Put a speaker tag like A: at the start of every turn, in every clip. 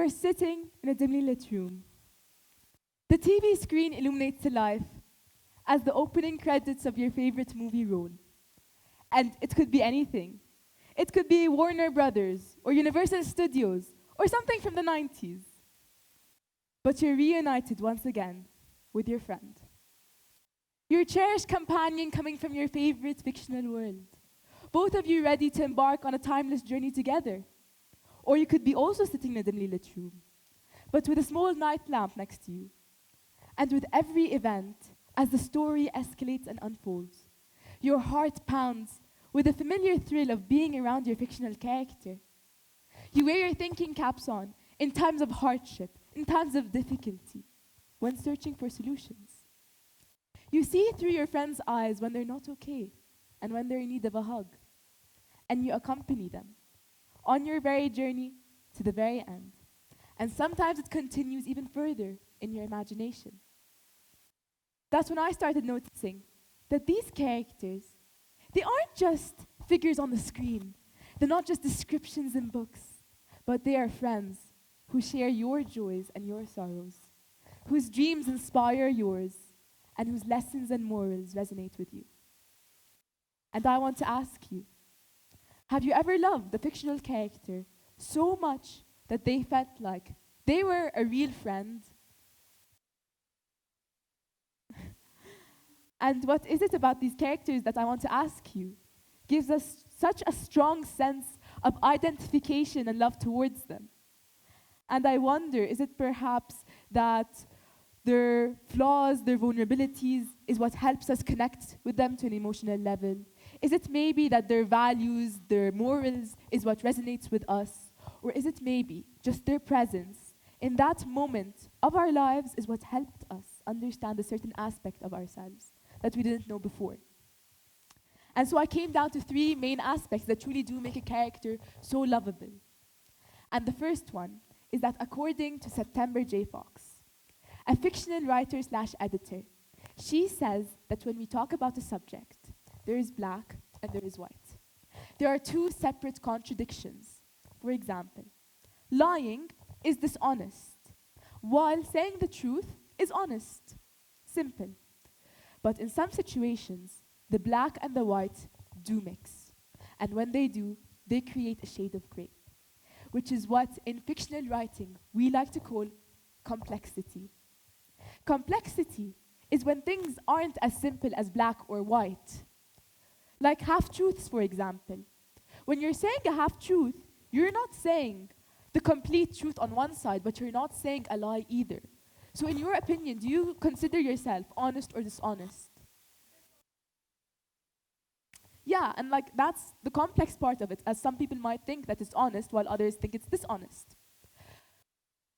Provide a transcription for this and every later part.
A: You are sitting in a dimly lit room. The TV screen illuminates to life as the opening credits of your favorite movie roll. And it could be anything. It could be Warner Brothers or Universal Studios or something from the 90s. But you're reunited once again with your friend. Your cherished companion coming from your favorite fictional world. Both of you ready to embark on a timeless journey together. Or you could be also sitting in a dimly lit room, but with a small night lamp next to you. And with every event, as the story escalates and unfolds, your heart pounds with the familiar thrill of being around your fictional character. You wear your thinking caps on in times of hardship, in times of difficulty, when searching for solutions. You see through your friends' eyes when they're not okay and when they're in need of a hug. And you accompany them on your very journey to the very end. And sometimes it continues even further in your imagination. That's when I started noticing that these characters, they aren't just figures on the screen. They're not just descriptions in books, but they are friends who share your joys and your sorrows, whose dreams inspire yours, and whose lessons and morals resonate with you. And I want to ask you, have you ever loved the fictional character so much that they felt like they were a real friend? And what is it about these characters that I want to ask you gives us such a strong sense of identification and love towards them? And I wonder, is it perhaps that their flaws, their vulnerabilities is what helps us connect with them to an emotional level? Is it maybe that their values, their morals is what resonates with us? Or is it maybe just their presence in that moment of our lives is what helped us understand a certain aspect of ourselves that we didn't know before? And so I came down to 3 main aspects that truly do make a character so lovable. And the first one is that according to September J. Fox, a fictional writer/editor, she says that when we talk about a subject, there is black and there is white. There are 2 separate contradictions. For example, lying is dishonest, while saying the truth is honest. Simple. But in some situations, the black and the white do mix. And when they do, they create a shade of gray, which is what in fictional writing we like to call complexity. Complexity is when things aren't as simple as black or white. Like half-truths, for example. When you're saying a half-truth, you're not saying the complete truth on one side, but you're not saying a lie either. So in your opinion, do you consider yourself honest or dishonest? Yeah, and like that's the complex part of it, as some people might think that it's honest while others think it's dishonest.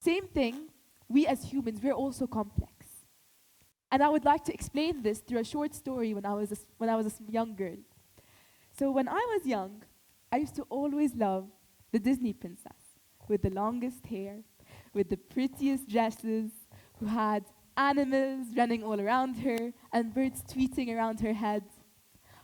A: Same thing, we as humans, we're also complex. And I would like to explain this through a short story when I was a young girl. So when I was young, I used to always love the Disney princess with the longest hair, with the prettiest dresses, who had animals running all around her and birds tweeting around her head.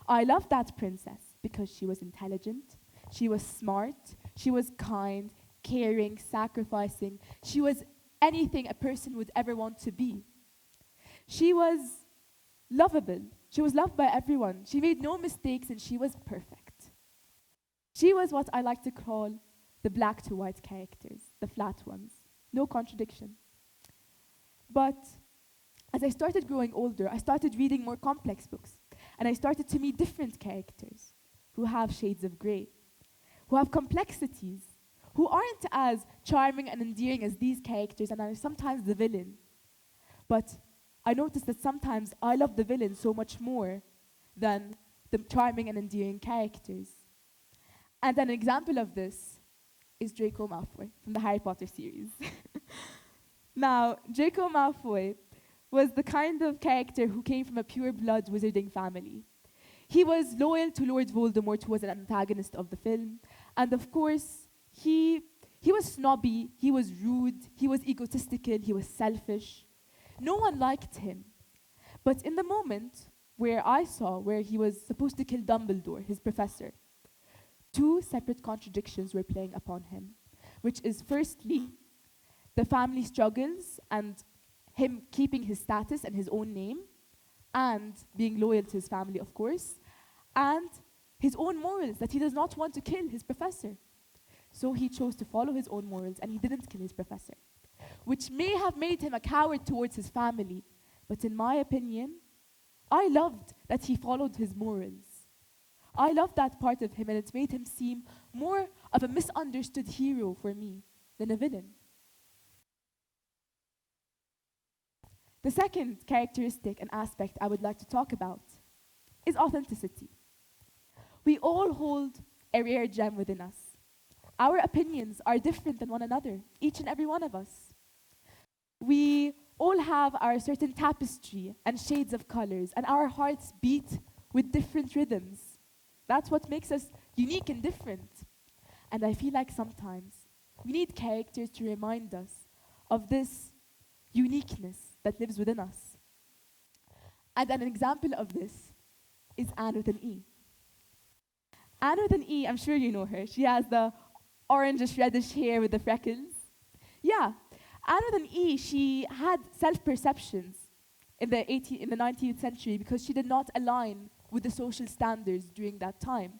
A: I loved that princess because she was intelligent, she was smart, she was kind, caring, sacrificing. She was anything a person would ever want to be. She was lovable. She was loved by everyone. She made no mistakes and she was perfect. She was what I like to call the black to white characters, the flat ones. No contradiction. But as I started growing older, I started reading more complex books. And I started to meet different characters who have shades of gray, who have complexities, who aren't as charming and endearing as these characters and are sometimes the villain. But I noticed that sometimes I love the villain so much more than the charming and endearing characters. And an example of this is Draco Malfoy from the Harry Potter series. Now, Draco Malfoy was the kind of character who came from a pure-blood wizarding family. He was loyal to Lord Voldemort, who was an antagonist of the film. And of course, he was snobby, he was rude, he was egotistical, he was selfish. No one liked him. But in the moment where I saw where he was supposed to kill Dumbledore, his professor, 2 separate contradictions were playing upon him, which is firstly, the family struggles and him keeping his status and his own name, and being loyal to his family, of course, and his own morals, that he does not want to kill his professor. So he chose to follow his own morals, and he didn't kill his professor, which may have made him a coward towards his family. But in my opinion, I loved that he followed his morals. I loved that part of him, and it made him seem more of a misunderstood hero for me than a villain. The second characteristic and aspect I would like to talk about is authenticity. We all hold a rare gem within us. Our opinions are different than one another, each and every one of us. We all have our certain tapestry and shades of colors, and our hearts beat with different rhythms. That's what makes us unique and different. And I feel like sometimes we need characters to remind us of this uniqueness that lives within us. And an example of this is Anne with an E. Anne with an E, I'm sure you know her. She has the orangish reddish hair with the freckles. Yeah, Anne with an E, she had self-perceptions in the 19th century because she did not align with the social standards during that time.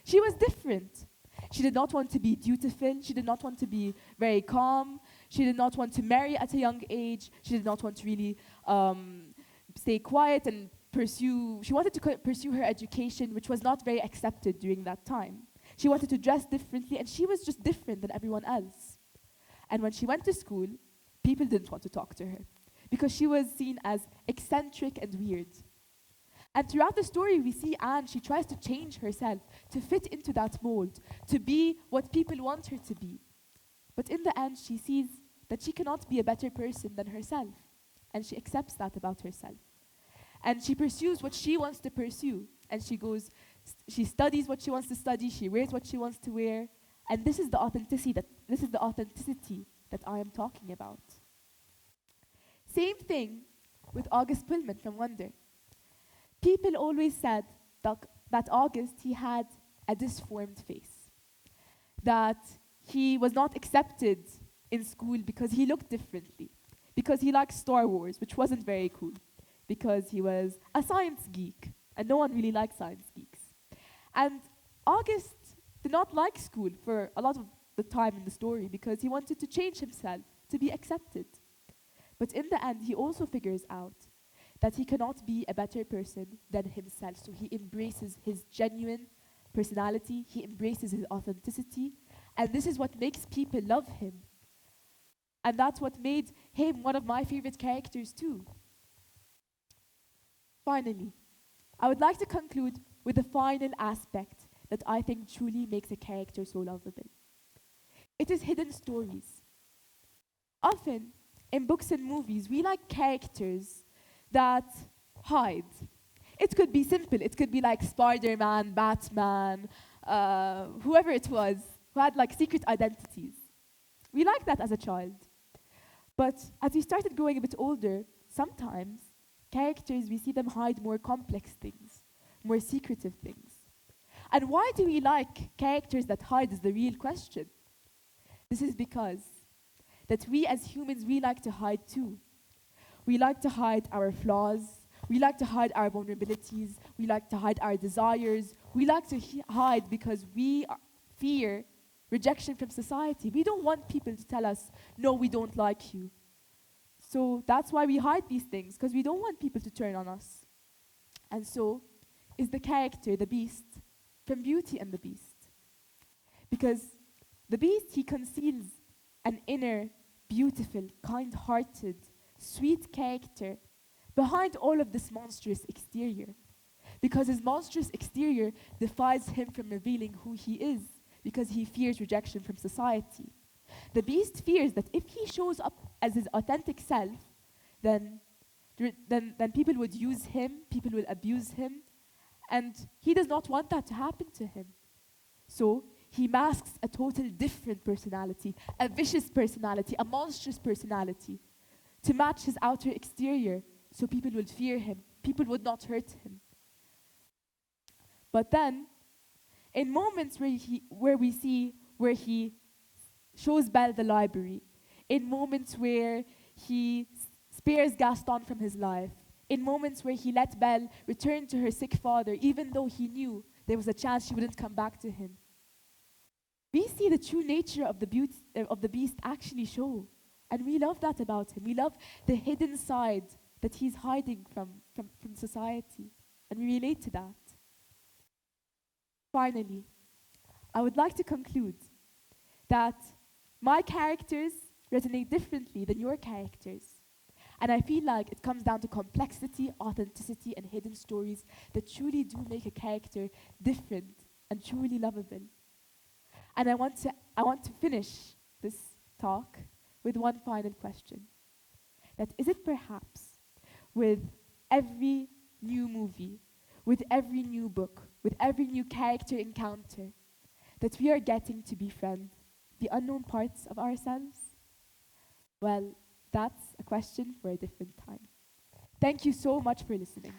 A: She was different. She did not want to be dutiful. She did not want to be very calm. She did not want to marry at a young age. She did not want to really stay quiet and pursue. She wanted to pursue her education, which was not very accepted during that time. She wanted to dress differently, and she was just different than everyone else. And when she went to school, people didn't want to talk to her because she was seen as eccentric and weird. And throughout the story, we see Anne, she tries to change herself to fit into that mold, to be what people want her to be. But in the end, she sees that she cannot be a better person than herself. And she accepts that about herself. And she pursues what she wants to pursue. And she studies what she wants to study, she wears what she wants to wear. And this is the authenticity that I am talking about. Same thing with August Pullman from Wonder. People always said that August, he had a disformed face, that he was not accepted in school because he looked differently, because he liked Star Wars, which wasn't very cool, because he was a science geek, and no one really liked science geeks. And August did not like school for a lot of the time in the story because he wanted to change himself to be accepted. But in the end, he also figures out that he cannot be a better person than himself. So he embraces his genuine personality, he embraces his authenticity, and this is what makes people love him. And that's what made him one of my favorite characters too. Finally, I would like to conclude with the final aspect that I think truly makes a character so lovable. It is hidden stories. Often, in books and movies, we like characters that hide. It could be simple. It could be like Spider-Man, Batman, whoever it was, who had like secret identities. We liked that as a child. But as we started growing a bit older, sometimes characters, we see them hide more complex things, more secretive things. And why do we like characters that hide is the real question. This is because that we as humans, we like to hide too. We like to hide our flaws. We like to hide our vulnerabilities. We like to hide our desires. We like to hide because we fear rejection from society. We don't want people to tell us, no, we don't like you. So that's why we hide these things, because we don't want people to turn on us. And so is the character, the Beast, from Beauty and the Beast. Because the Beast, he conceals an inner, beautiful, kind-hearted, sweet character behind all of this monstrous exterior. Because his monstrous exterior defies him from revealing who he is, because he fears rejection from society. The Beast fears that if he shows up as his authentic self, then people would use him, people will abuse him, and he does not want that to happen to him. So he masks a total different personality, a vicious personality, a monstrous personality, to match his outer exterior, so people would fear him, people would not hurt him. But then, in moments where he shows Belle the library, in moments where he spares Gaston from his life, in moments where he let Belle return to her sick father, even though he knew there was a chance she wouldn't come back to him. We see the true nature of the beast actually show. And we love that about him. We love the hidden side that he's hiding from society. And we relate to that. Finally, I would like to conclude that my characters resonate differently than your characters. And I feel like it comes down to complexity, authenticity, and hidden stories that truly do make a character different and truly lovable. And I want to finish this talk with one final question. That is it perhaps with every new movie, with every new book, with every new character encounter, that we are getting to befriend the unknown parts of ourselves? Well, that's a question for a different time. Thank you so much for listening.